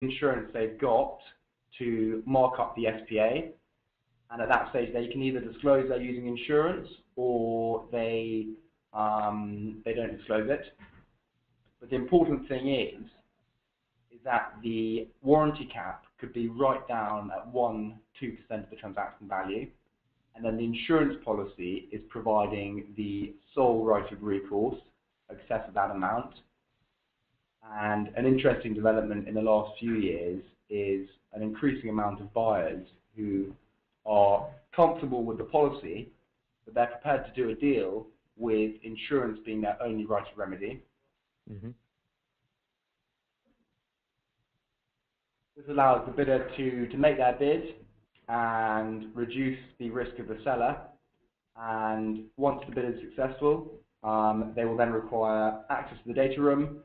insurance they've got to mark up the SPA, and at that stage they can either disclose they're using insurance or they don't disclose it. But the important thing is that the warranty cap could be right down at 1–2% of the transaction value, and then the insurance policy is providing the sole right of recourse, excess of that amount. And an interesting development in the last few years is an increasing amount of buyers who are comfortable with the policy, but they're prepared to do a deal with insurance being their only right of remedy. Mm-hmm. This allows the bidder to make their bid and reduce the risk of the seller. And once the bid is successful, they will then require access to the data room,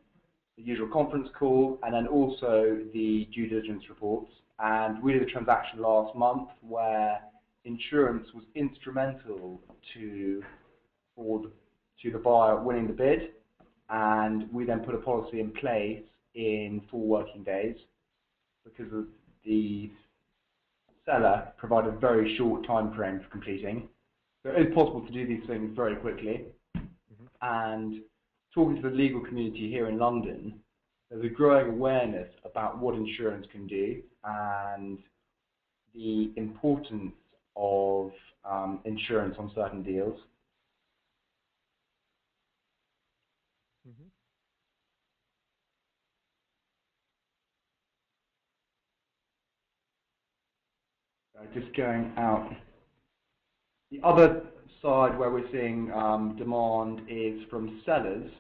the usual conference call, and then also the due diligence reports. And we did a transaction last month where insurance was instrumental to the buyer winning the bid, and we then put a policy in place in 4 working days because of the seller provided a very short time frame for completing. So it is possible to do these things very quickly. Mm-hmm. And talking to the legal community here in London, there's a growing awareness about what insurance can do and the importance of insurance on certain deals. Mm-hmm. Just going out. The other side where we're seeing demand is from sellers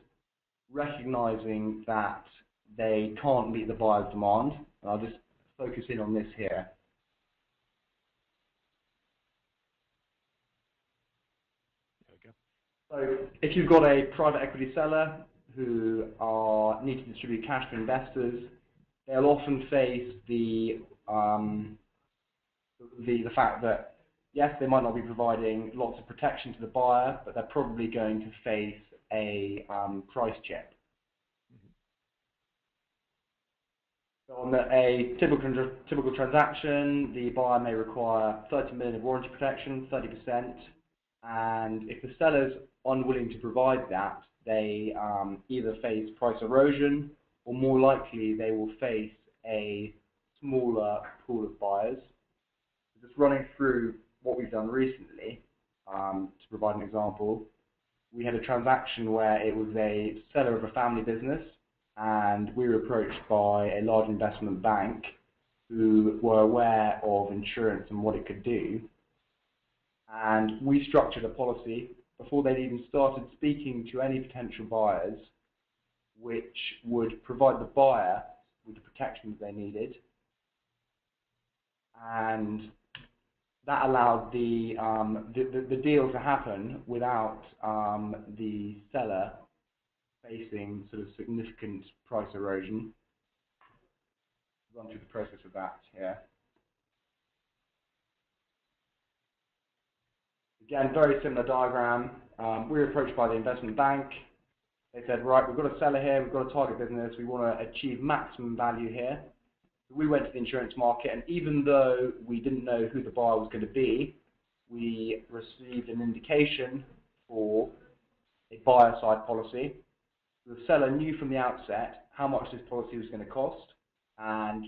recognizing that they can't meet the buyer's demand. And I'll just focus in on this here. So if you've got a private equity seller who need to distribute cash to investors, they'll often face the fact that, yes, they might not be providing lots of protection to the buyer, but they're probably going to face a price check. So on a typical transaction, the buyer may require 30 million of warranty protection, 30%, and if the seller's unwilling to provide that, they either face price erosion, or more likely they will face a smaller pool of buyers. Just running through what we've done recently, to provide an example, we had a transaction where it was a seller of a family business, and we were approached by a large investment bank who were aware of insurance and what it could do. And we structured a policy before they'd even started speaking to any potential buyers, which would provide the buyer with the protections they needed. And that allowed the deal to happen without the seller facing sort of significant price erosion. Run through the process of that here. Again, very similar diagram. We were approached by the investment bank. They said, right, we've got a seller here, we've got a target business, we want to achieve maximum value here. We went to the insurance market, and even though we didn't know who the buyer was going to be, we received an indication for a buyer side policy. The seller knew from the outset how much this policy was going to cost, and